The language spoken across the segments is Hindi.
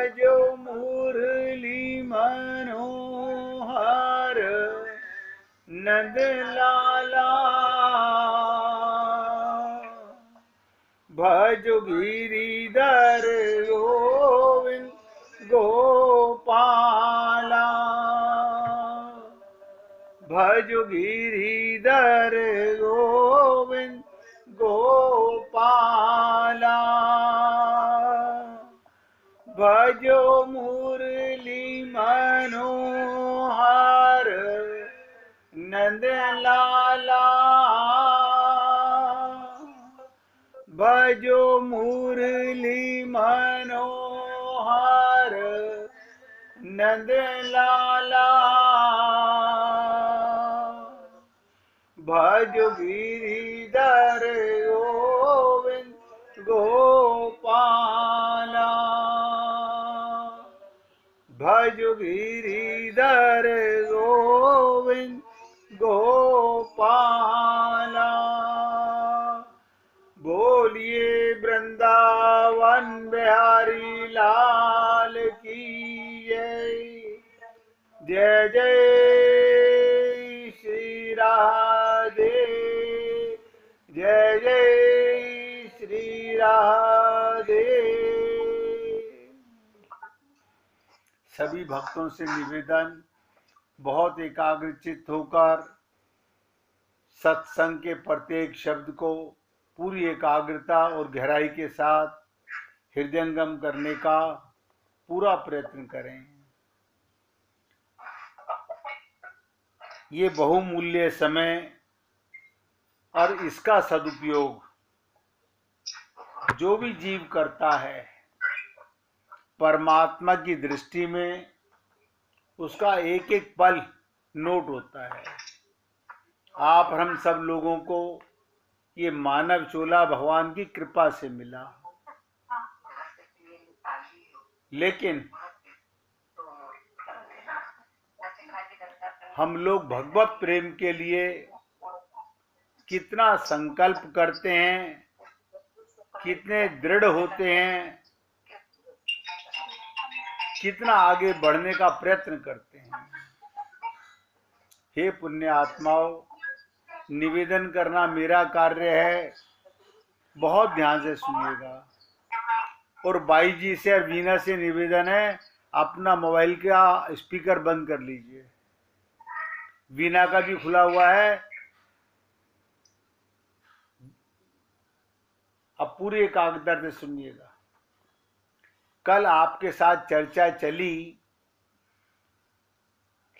भजो मुरली मनोहर नंद लाला, भजो गिरिधर गोविंद गोपाला, भजो गिरिधर गोविंद गोपाला, भजो मुरली मनोहर नंद लाला, भजो मुरली मनोहर नंद लाला, भजो गिरिधर गोविंद गोपाला, भजो गिरिधर गोविंद गोपाला। बोलिए वृंदावन बिहारी लाल की जय। जय जय श्री राधे, जय जय श्री राधे। सभी भक्तों से निवेदन, बहुत एकाग्रचित्त होकर सत्संग के प्रत्येक शब्द को पूरी एकाग्रता और गहराई के साथ हृदयंगम करने का पूरा प्रयत्न करें। ये बहुमूल्य समय और इसका सदुपयोग जो भी जीव करता है, परमात्मा की दृष्टि में उसका एक एक पल नोट होता है। आप हम सब लोगों को ये मानव चोला भगवान की कृपा से मिला, लेकिन हम लोग भगवत प्रेम के लिए कितना संकल्प करते हैं, कितने दृढ़ होते हैं, कितना आगे बढ़ने का प्रयत्न करते हैं। हे पुण्य आत्माओं, निवेदन करना मेरा कार्य है, बहुत ध्यान से सुनिएगा। और बाई जी से और वीना से निवेदन है, अपना मोबाइल का स्पीकर बंद कर लीजिए। वीना का भी खुला हुआ है। अब पूरी एकाग्रता से सुनिएगा। कल आपके साथ चर्चा चली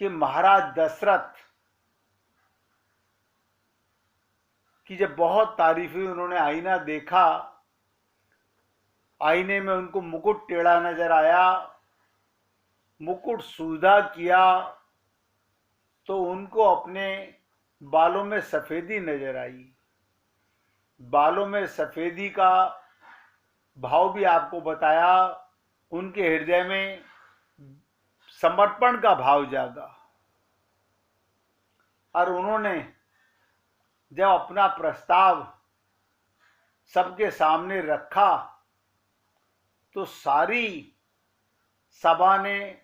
कि महाराज दशरथ की जब बहुत तारीफ हुई, उन्होंने आईना देखा, आईने में उनको मुकुट टेढ़ा नजर आया, मुकुट सीधा किया तो उनको अपने बालों में सफेदी नजर आई। बालों में सफेदी का भाव भी आपको बताया। उनके हृदय में समर्पण का भाव जागा और उन्होंने जब अपना प्रस्ताव सबके सामने रखा तो सारी सभा ने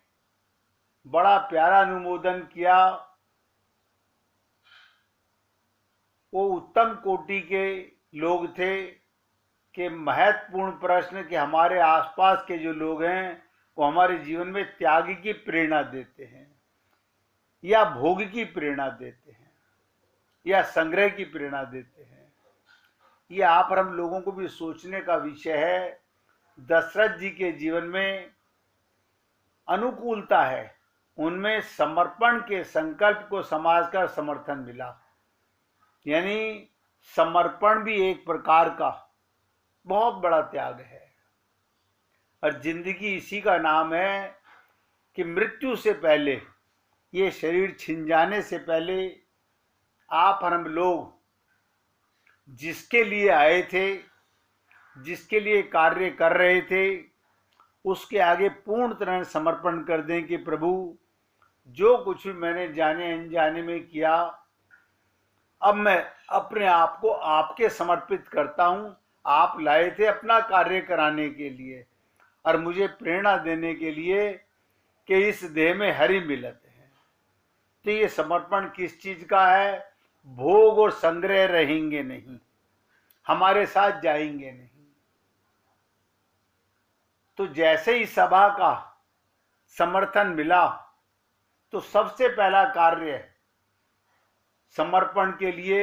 बड़ा प्यारा अनुमोदन किया। वो उत्तम कोटि के लोग थे कि महत्वपूर्ण प्रश्न कि हमारे आसपास के जो लोग हैं वो हमारे जीवन में त्याग की प्रेरणा देते हैं या भोग की प्रेरणा देते हैं या संग्रह की प्रेरणा देते हैं। ये आप और हम लोगों को भी सोचने का विषय है। दशरथ जी के जीवन में अनुकूलता है, उनमें समर्पण के संकल्प को समाज का समर्थन मिला। यानी समर्पण भी एक प्रकार का बहुत बड़ा त्याग है। और जिंदगी इसी का नाम है कि मृत्यु से पहले, ये शरीर छिन जाने से पहले, आप और हम लोग जिसके लिए आए थे, जिसके लिए कार्य कर रहे थे, उसके आगे पूर्ण तरह समर्पण कर दें कि प्रभु, जो कुछ भी मैंने जाने अनजाने में किया, अब मैं अपने आप को आपके समर्पित करता हूं। आप लाए थे अपना कार्य कराने के लिए और मुझे प्रेरणा देने के लिए कि इस देह में हरि मिलत है। तो ये समर्पण किस चीज का है? भोग और संग्रह रहेंगे नहीं, हमारे साथ जाएंगे नहीं। तो जैसे ही सभा का समर्थन मिला तो सबसे पहला कार्य समर्पण के लिए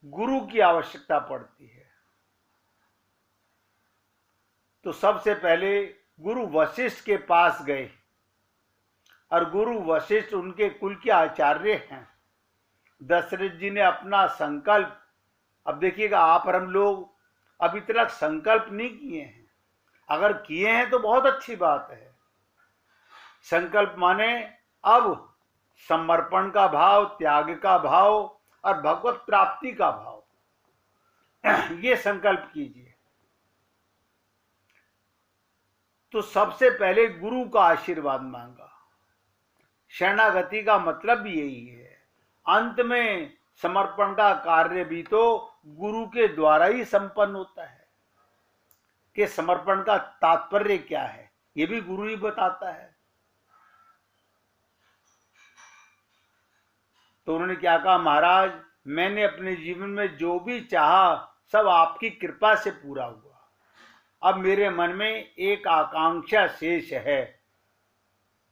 गुरु की आवश्यकता पड़ती है। तो सबसे पहले गुरु वशिष्ठ के पास गए, और गुरु वशिष्ठ उनके कुल के आचार्य हैं। दशरथ जी ने अपना संकल्प, अब देखिएगा आप और हम लोग अभी तक संकल्प नहीं किए हैं, अगर किए हैं तो बहुत अच्छी बात है। संकल्प माने अब समर्पण का भाव, त्याग का भाव और भगवत प्राप्ति का भाव, ये संकल्प कीजिए। तो सबसे पहले गुरु का आशीर्वाद मांगा। शरणागति का मतलब भी यही है। अंत में समर्पण का कार्य भी तो गुरु के द्वारा ही संपन्न होता है। कि समर्पण का तात्पर्य क्या है, ये भी गुरु ही बताता है। तो उन्होंने क्या कहा, महाराज मैंने अपने जीवन में जो भी चाहा सब आपकी कृपा से पूरा हुआ। अब मेरे मन में एक आकांक्षा शेष है।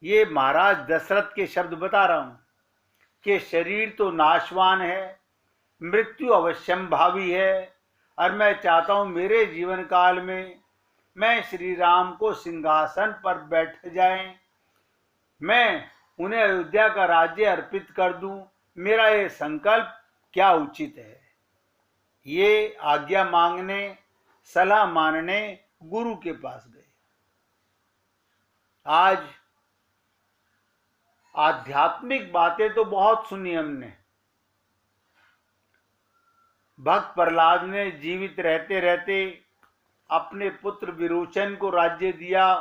ये महाराज दशरथ के शब्द बता रहा हूं कि शरीर तो नाशवान है, मृत्यु अवश्यम भावी है, और मैं चाहता हूं मेरे जीवन काल में मैं श्री राम को सिंहासन पर बैठ जाएं, मैं उन्हें अयोध्या का राज्य अर्पित कर दूं। मेरा ये संकल्प क्या उचित है? ये आज्ञा मांगने, सलाह मानने गुरु के पास गए। आज आध्यात्मिक बातें तो बहुत सुनी हमने। भक्त प्रहलाद ने जीवित रहते रहते अपने पुत्र विरोचन को राज्य दिया,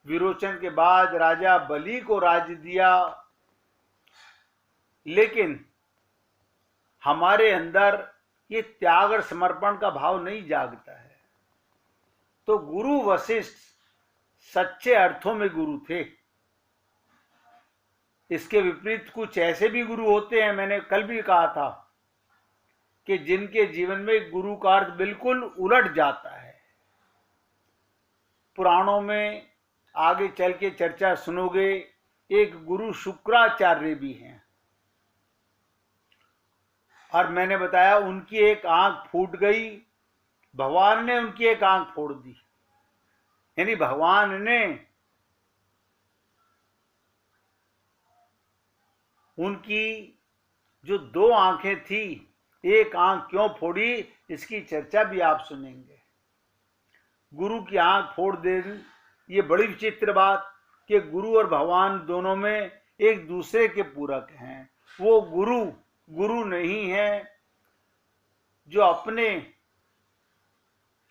विरोचन के बाद राजा बलि को राज्य दिया, लेकिन हमारे अंदर ये त्याग और समर्पण का भाव नहीं जागता है। तो गुरु वशिष्ठ सच्चे अर्थों में गुरु थे। इसके विपरीत कुछ ऐसे भी गुरु होते हैं, मैंने कल भी कहा था, कि जिनके जीवन में गुरु का अर्थ बिल्कुल उलट जाता है। पुराणों में आगे चल के चर्चा सुनोगे, एक गुरु शुक्राचार्य भी हैं, और मैंने बताया उनकी एक आंख फूट गई, भगवान ने उनकी एक आंख फोड़ दी। यानी भगवान ने उनकी जो दो आंखें थी, एक आंख क्यों फोड़ी, इसकी चर्चा भी आप सुनेंगे। गुरु की आंख फोड़ दे, ये बड़ी विचित्र बात कि गुरु और भगवान दोनों में एक दूसरे के पूरक हैं। वो गुरु नहीं है जो अपने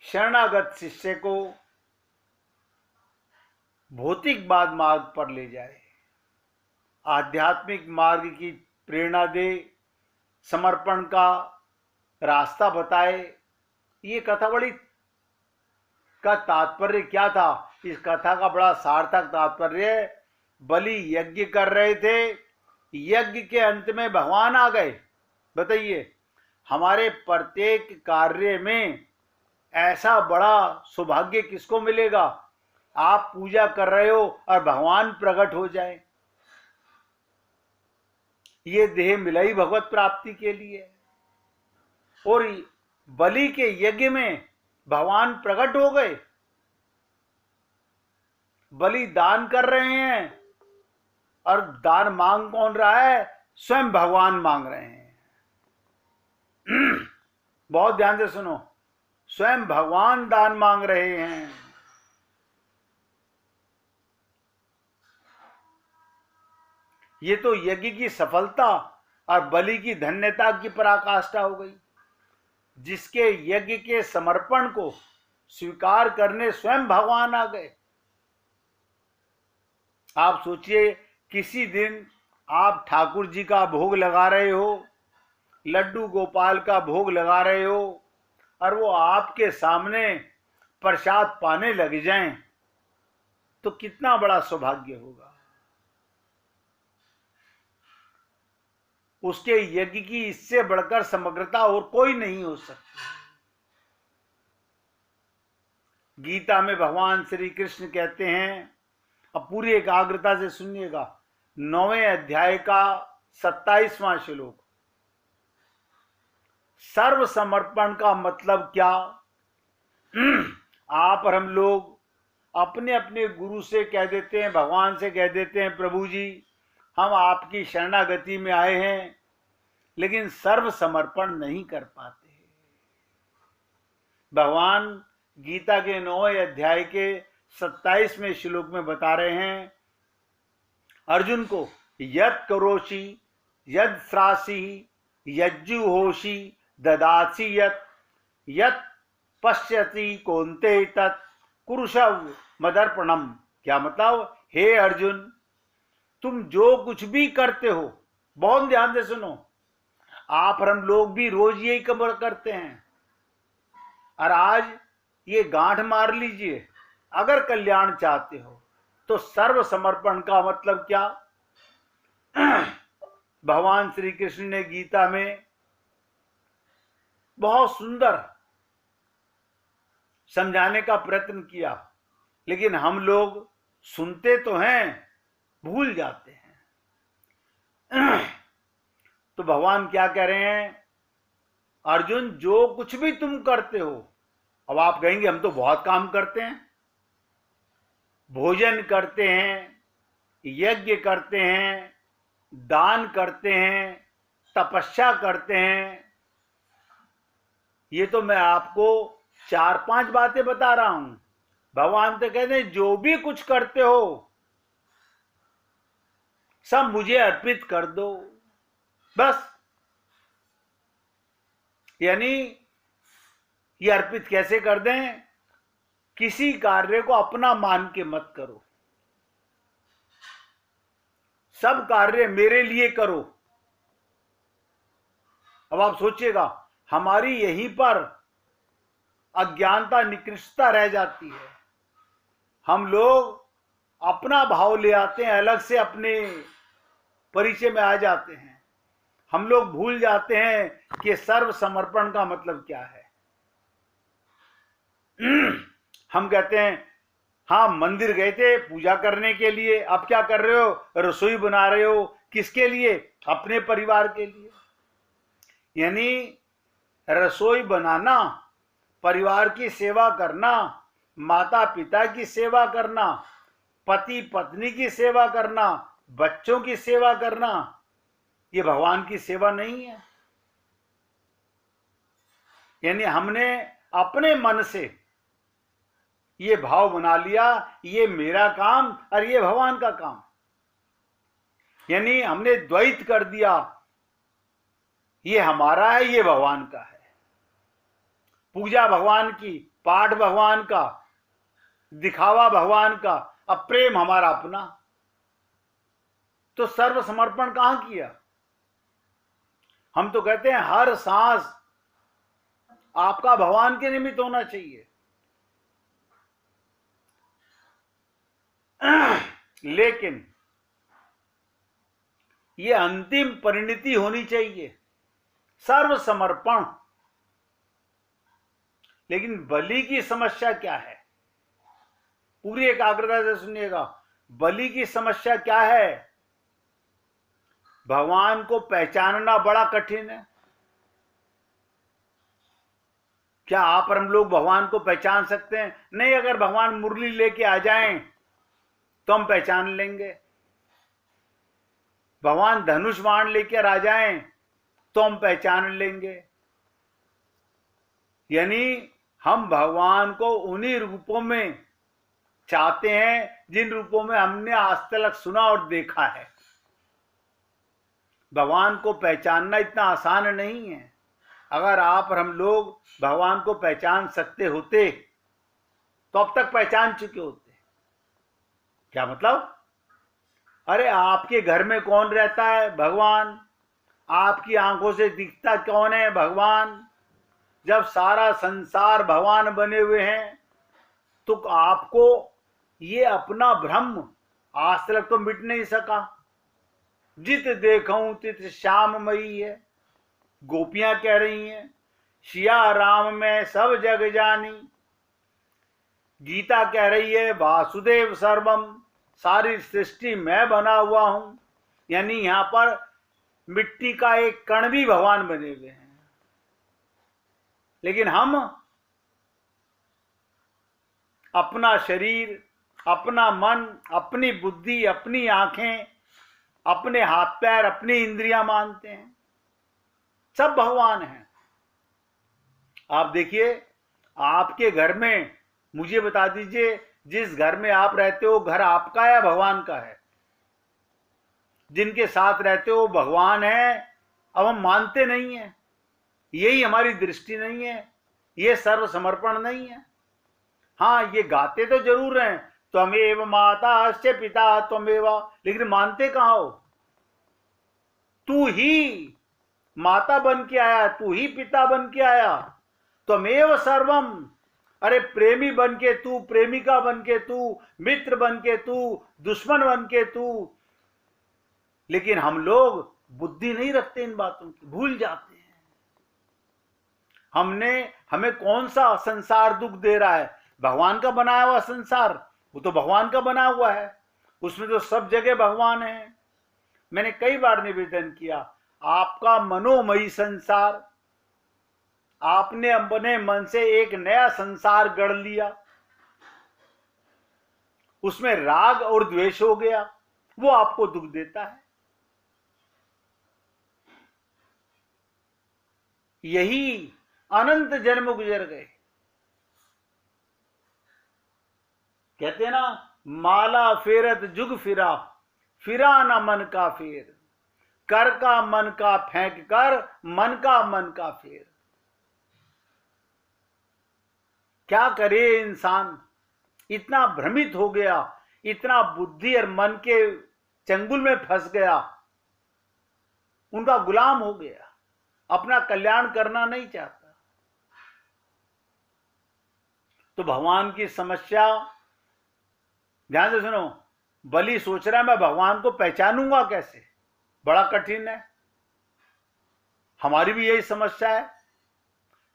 शरणागत शिष्य को भौतिकवाद मार्ग पर ले जाए, आध्यात्मिक मार्ग की प्रेरणा दे, समर्पण का रास्ता बताए। ये कथा बड़ी का तात्पर्य क्या था? इस कथा का बड़ा सार्थक तात्पर्य, बलि यज्ञ कर रहे थे, यज्ञ के अंत में भगवान आ गए। बताइए, हमारे प्रत्येक कार्य में ऐसा बड़ा सौभाग्य किसको मिलेगा? आप पूजा कर रहे हो और भगवान प्रकट हो जाए। ये देह मिला ही भगवत प्राप्ति के लिए, और बलि के यज्ञ में भगवान प्रकट हो गए। बलि दान कर रहे हैं, और दान मांग कौन रहा है? स्वयं भगवान मांग रहे हैं। बहुत ध्यान से सुनो, स्वयं भगवान दान मांग रहे हैं। ये तो यज्ञ की सफलता और बलि की धन्यता की पराकाष्ठा हो गई। जिसके यज्ञ के समर्पण को स्वीकार करने स्वयं भगवान आ गए। आप सोचिए, किसी दिन आप ठाकुर जी का भोग लगा रहे हो, लड्डू गोपाल का भोग लगा रहे हो, और वो आपके सामने प्रसाद पाने लग जाएं तो कितना बड़ा सौभाग्य होगा। उसके यज्ञ की इससे बढ़कर समग्रता और कोई नहीं हो सकती। गीता में भगवान श्री कृष्ण कहते हैं, अब पूरी एकाग्रता से सुनिएगा, 9वें अध्याय का 27वां श्लोक, सर्व समर्पण का मतलब क्या। आप और हम लोग अपने अपने गुरु से कह देते हैं, भगवान से कह देते हैं, प्रभु जी हम आपकी शरणागति में आए हैं, लेकिन सर्व समर्पण नहीं कर पाते। भगवान गीता के 9वें अध्याय के 27वें श्लोक में बता रहे हैं अर्जुन को, यत् करोषि यत् श्रासी यज्जुहोषि ददासी यत् पश्यति कौन्ते तत् कुरुषव मदर्पणम। क्या मतलब, हे अर्जुन तुम जो कुछ भी करते हो, बहुत ध्यान से सुनो, आप और हम लोग भी रोज यही कमर करते हैं, और आज ये गांठ मार लीजिए, अगर कल्याण चाहते हो तो सर्व समर्पण का मतलब क्या। भगवान श्री कृष्ण ने गीता में बहुत सुंदर समझाने का प्रयत्न किया, लेकिन हम लोग सुनते तो हैं, भूल जाते हैं। तो भगवान क्या कह रहे हैं, अर्जुन जो कुछ भी तुम करते हो, अब आप कहेंगे हम तो बहुत काम करते हैं, भोजन करते हैं, यज्ञ करते हैं, दान करते हैं, तपस्या करते हैं। ये तो मैं आपको 4-5 बातें बता रहा हूं। भगवान तो कहते हैं जो भी कुछ करते हो सब मुझे अर्पित कर दो, बस। यानी ये अर्पित कैसे कर दें, किसी कार्य को अपना मान के मत करो, सब कार्य मेरे लिए करो। अब आप सोचिएगा, हमारी यहीं पर अज्ञानता निकृष्टता रह जाती है। हम लोग अपना भाव ले आते हैं, अलग से अपने परिचय में आ जाते हैं। हम लोग भूल जाते हैं कि सर्व समर्पण का मतलब क्या है। हम कहते हैं हाँ मंदिर गए थे पूजा करने के लिए, अब क्या कर रहे हो, रसोई बना रहे हो, किसके लिए, अपने परिवार के लिए। यानी रसोई बनाना, परिवार की सेवा करना, माता पिता की सेवा करना, पति पत्नी की सेवा करना, बच्चों की सेवा करना, ये भगवान की सेवा नहीं है। यानी हमने अपने मन से ये भाव बना लिया, ये मेरा काम और ये भगवान का काम। यानी हमने द्वैत कर दिया, ये हमारा है, ये भगवान का है। पूजा भगवान की, पाठ भगवान का, दिखावा भगवान का, अब प्रेम हमारा अपना। तो सर्व समर्पण कहां किया। हम तो कहते हैं हर सांस आपका भगवान के निमित्त होना चाहिए, लेकिन ये अंतिम परिणति होनी चाहिए, सर्व समर्पण। लेकिन बलि की समस्या क्या है, पूरी एकाग्रता से सुनिएगा। बलि की समस्या क्या है, भगवान को पहचानना बड़ा कठिन है। क्या आप और हम लोग भगवान को पहचान सकते हैं? नहीं। अगर भगवान मुरली लेके आ जाएं तो हम पहचान लेंगे, भगवान धनुष बाण लेकर आ जाएं तो हम पहचान लेंगे। यानी हम भगवान को उन्हीं रूपों में चाहते हैं जिन रूपों में हमने आज तक सुना और देखा है। भगवान को पहचानना इतना आसान नहीं है। अगर आप और हम लोग भगवान को पहचान सकते होते तो अब तक पहचान चुके होते। क्या मतलब, अरे आपके घर में कौन रहता है, भगवान। आपकी आंखों से दिखता कौन है, भगवान। जब सारा संसार भगवान बने हुए हैं तो आपको ये अपना भ्रम आज तक तो मिट नहीं सका। जित देखूं तित श्याममयी है, गोपियां कह रही हैं, सिया राम में सब जग जानी। गीता कह रही है वासुदेव सर्वम, सारी सृष्टि मैं बना हुआ हूं। यानी यहां पर मिट्टी का एक कण भी भगवान बने हुए हैं। लेकिन हम अपना शरीर, अपना मन, अपनी बुद्धि, अपनी आंखें, अपने हाथ पैर, अपनी इंद्रियां मानते हैं सब भगवान हैं। आप देखिए, आपके घर में, मुझे बता दीजिए, जिस घर में आप रहते हो घर आपका है भगवान का है? जिनके साथ रहते हो भगवान है, अब हम मानते नहीं है। यही हमारी दृष्टि नहीं है, ये सर्व समर्पण नहीं है। हाँ, ये गाते तो जरूर हैं, त्वमेव माता से पिता त्वमेव, लेकिन मानते कहां हो? तू ही माता बन के आया, तू ही पिता बन के आया, त्वमेव सर्वम। अरे प्रेमी बन के तू, प्रेमिका बन के तू, मित्र बन के तू, दुश्मन बन के तू। लेकिन हम लोग बुद्धि नहीं रखते इन बातों की, भूल जाते हैं। हमें कौन सा संसार दुख दे रहा है? भगवान का बनाया हुआ संसार, वो तो भगवान का बना हुआ है, उसमें तो सब जगह भगवान है। मैंने कई बार निवेदन किया, आपका मनोमयी संसार, आपने अपने मन से एक नया संसार गढ़ लिया, उसमें राग और द्वेष हो गया, वो आपको दुख देता है। यही अनंत जन्म गुजर गए। कहते हैं ना, माला फेरत जुग फिरा, फिरा ना मन का फेर, कर का मन का फेंक कर, मन का मन का फेर। क्या करे इंसान, इतना भ्रमित हो गया, इतना बुद्धि और मन के चंगुल में फंस गया, उनका गुलाम हो गया, अपना कल्याण करना नहीं चाहता। तो भगवान की समस्या, ध्यान से सुनो, बलि सोच रहा है मैं भगवान को पहचानूंगा कैसे, बड़ा कठिन है। हमारी भी यही समस्या है।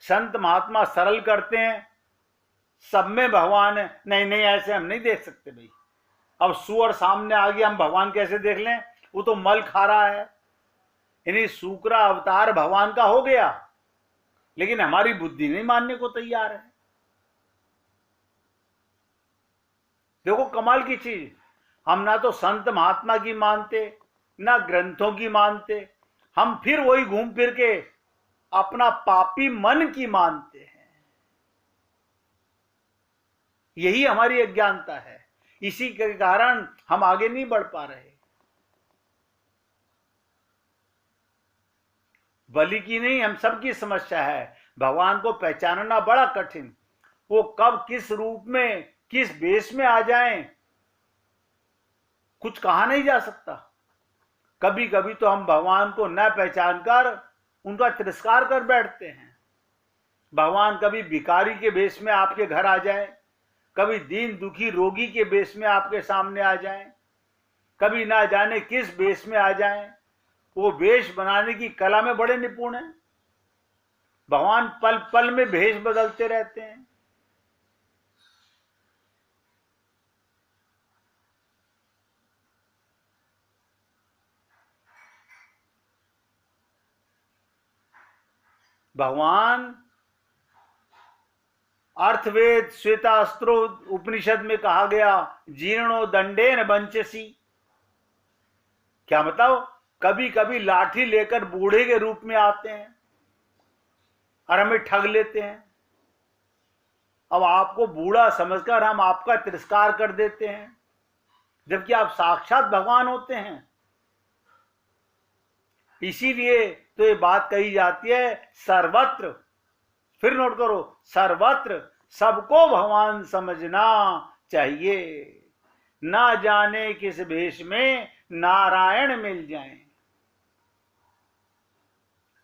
संत महात्मा सरल करते हैं, सब में भगवान है। नहीं नहीं, ऐसे हम नहीं देख सकते भाई। अब सुअर सामने आ गया, हम भगवान कैसे देख लें? वो तो मल खा रहा है। यानी सूकरा अवतार भगवान का हो गया, लेकिन हमारी बुद्धि नहीं मानने को तैयार है। देखो कमाल की चीज, हम ना तो संत महात्मा की मानते, ना ग्रंथों की मानते, हम फिर वही घूम फिर के अपना पापी मन की मानते हैं। यही हमारी अज्ञानता है, इसी के कारण हम आगे नहीं बढ़ पा रहे। बलि की नहीं, हम सबकी समस्या है। भगवान को पहचानना बड़ा कठिन, वो कब किस रूप में किस वेश में आ जाएं, कुछ कहा नहीं जा सकता। कभी कभी तो हम भगवान को न पहचान कर उनका तिरस्कार कर बैठते हैं। भगवान कभी भिखारी के वेश में आपके घर आ जाए, कभी दीन दुखी रोगी के वेश में आपके सामने आ जाएं, कभी ना जाने किस वेश में आ जाएं। वो वेश बनाने की कला में बड़े निपुण हैं। भगवान पल पल में भेष बदलते रहते हैं। भगवान अर्थवेद श्वेतास्त्रो उपनिषद में कहा गया, जीर्णो दंडेन बंचसी। क्या मतलब? कभी कभी लाठी लेकर बूढ़े के रूप में आते हैं और हमें ठग लेते हैं। अब आपको बूढ़ा समझकर हम आपका तिरस्कार कर देते हैं, जबकि आप साक्षात भगवान होते हैं। इसीलिए तो ये बात कही जाती है, सर्वत्र, फिर नोट करो, सर्वत्र सबको भगवान समझना चाहिए, ना जाने किस भेष में नारायण मिल जाएं।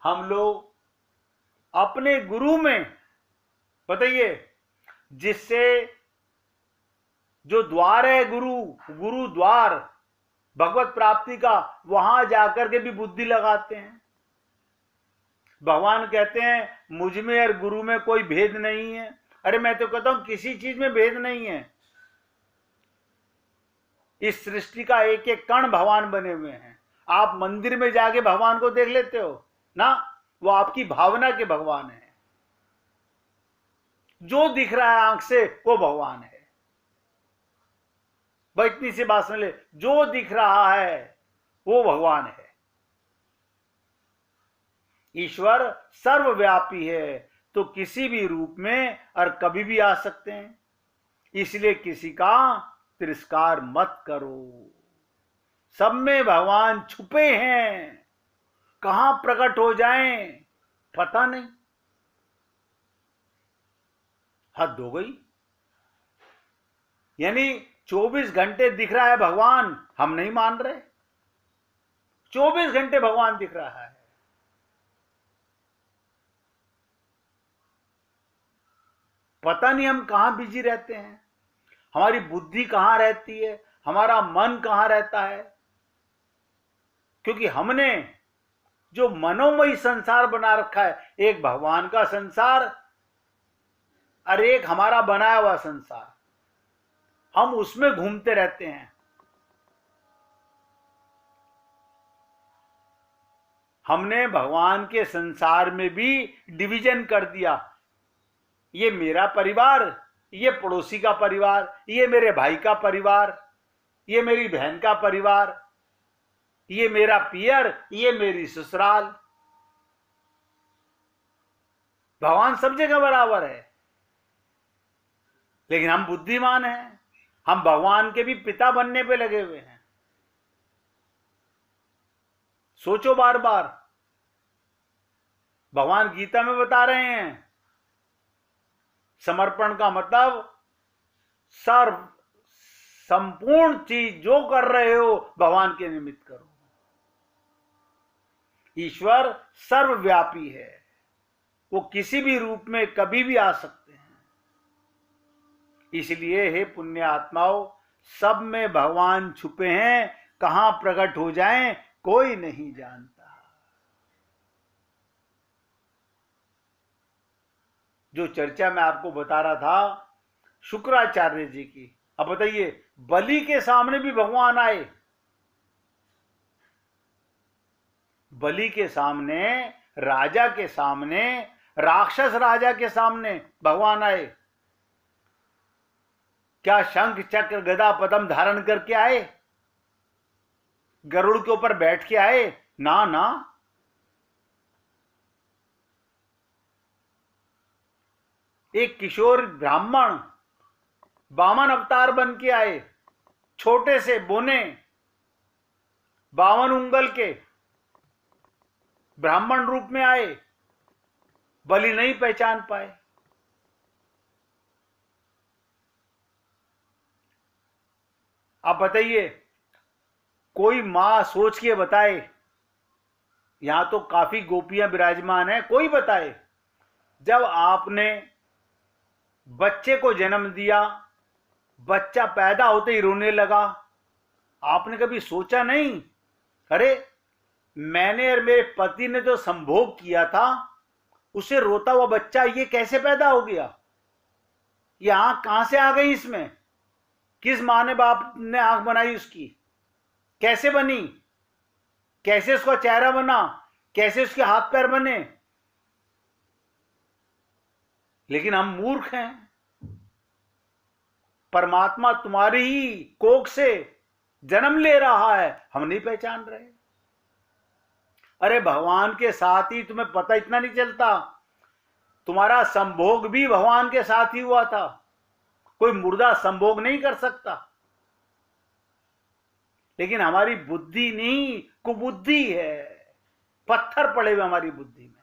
हम लोग अपने गुरु में, बताइए, जिससे जो द्वार है गुरु द्वार भगवत प्राप्ति का, वहां जाकर के भी बुद्धि लगाते हैं। भगवान कहते हैं मुझ में और गुरु में कोई भेद नहीं है। अरे मैं तो कहता हूं किसी चीज में भेद नहीं है। इस सृष्टि का एक एक कण भगवान बने हुए हैं। आप मंदिर में जाके भगवान को देख लेते हो ना, वो आपकी भावना के भगवान है। जो दिख रहा है आंख से वो भगवान है। भाई इतनी सी बात सुन ले, जो दिख रहा है वो भगवान है। ईश्वर सर्वव्यापी है, तो किसी भी रूप में और कभी भी आ सकते हैं। इसलिए किसी का तिरस्कार मत करो। सब में भगवान छुपे हैं, कहां प्रकट हो जाएं पता नहीं। हद हो गई। यानी 24 घंटे दिख रहा है भगवान, हम नहीं मान रहे। 24 घंटे भगवान दिख रहा है। पता नहीं हम कहां बिजी रहते हैं, हमारी बुद्धि कहां रहती है, हमारा मन कहां रहता है। क्योंकि हमने जो मनोमयी संसार बना रखा है, एक भगवान का संसार और एक हमारा बनाया हुआ संसार, हम उसमें घूमते रहते हैं। हमने भगवान के संसार में भी डिवीजन कर दिया। ये मेरा परिवार, ये पड़ोसी का परिवार, ये मेरे भाई का परिवार, ये मेरी बहन का परिवार, ये मेरा पियर, ये मेरी ससुराल। भगवान सब जगह बराबर है। लेकिन हम बुद्धिमान हैं, हम भगवान के भी पिता बनने पे लगे हुए हैं। सोचो बार बार, भगवान गीता में बता रहे हैं समर्पण का मतलब सर्व संपूर्ण चीज जो कर रहे हो भगवान के निमित्त करो। ईश्वर सर्वव्यापी है, वो किसी भी रूप में कभी भी आ सकते हैं। इसलिए हे पुण्य आत्माओं, सब में भगवान छुपे हैं, कहां प्रकट हो जाएं कोई नहीं जानता। जो चर्चा मैं आपको बता रहा था शुक्राचार्य जी की, अब बताइए बलि के सामने भी भगवान आए। बलि के सामने, राजा के सामने, राक्षस राजा के सामने भगवान आए। क्या शंख चक्र गदा पद्म धारण करके आए? गरुड़ के ऊपर बैठ के आए? ना ना। एक किशोर ब्राह्मण वामन अवतार बन के आए, छोटे से बोने 52 उंगल के ब्राह्मण रूप में आए। बलि नहीं पहचान पाए। आप बताइए, कोई मां सोच के बताए, यहां तो काफी गोपियां विराजमान हैं, कोई बताए जब आपने बच्चे को जन्म दिया, बच्चा पैदा होते ही रोने लगा, आपने कभी सोचा नहीं अरे मैंने और मेरे पति ने जो संभोग किया था, उसे रोता हुआ बच्चा ये कैसे पैदा हो गया? ये आंख कहां से आ गई इसमें? किस मां ने बाप ने आंख बनाई उसकी? कैसे बनी? कैसे उसका चेहरा बना? कैसे उसके हाथ पैर बने? लेकिन हम मूर्ख हैं। परमात्मा तुम्हारी ही कोख से जन्म ले रहा है, हम नहीं पहचान रहे। अरे भगवान के साथ ही तुम्हें पता इतना नहीं चलता, तुम्हारा संभोग भी भगवान के साथ ही हुआ था। कोई मुर्दा संभोग नहीं कर सकता। लेकिन हमारी बुद्धि नहीं, कुबुद्धि है, पत्थर पड़े हुए हमारी बुद्धि में।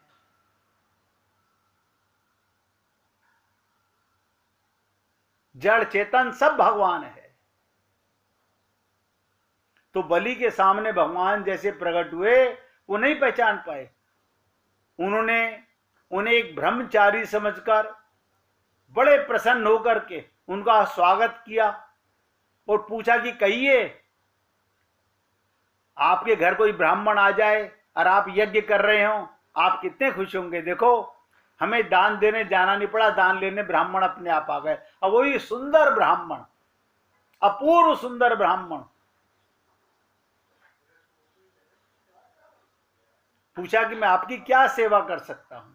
जड़ चेतन सब भगवान है। तो बलि के सामने भगवान जैसे प्रकट हुए, वो नहीं पहचान पाए। उन्हें एक ब्रह्मचारी समझकर बड़े प्रसन्न होकर के उनका स्वागत किया, और पूछा कि कहिए, आपके घर कोई ब्राह्मण आ जाए और आप यज्ञ कर रहे हो, आप कितने खुश होंगे। देखो, हमें दान देने जाना नहीं पड़ा, दान लेने ब्राह्मण अपने आप आ गए। और वही सुंदर ब्राह्मण, अपूर्व सुंदर ब्राह्मण, पूछा कि मैं आपकी क्या सेवा कर सकता हूं।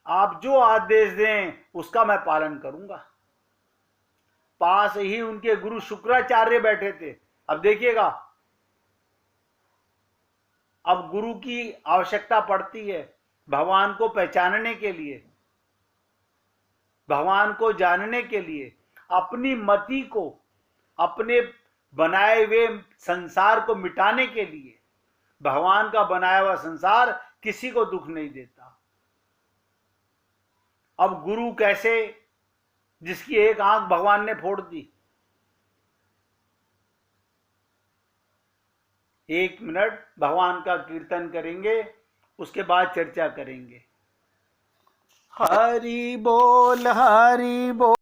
आप जो आदेश दें उसका मैं पालन करूंगा। पास ही उनके गुरु शुक्राचार्य बैठे थे। अब देखिएगा, अब गुरु की आवश्यकता पड़ती है भगवान को पहचानने के लिए, भगवान को जानने के लिए, अपनी मति को, अपने बनाए हुए संसार को मिटाने के लिए। भगवान का बनाया हुआ संसार किसी को दुख नहीं देता। अब गुरु कैसे, जिसकी एक आंख भगवान ने फोड़ दी। 1 मिनट भगवान का कीर्तन करेंगे, उसके बाद चर्चा करेंगे। हरि बोल, हरि बोल।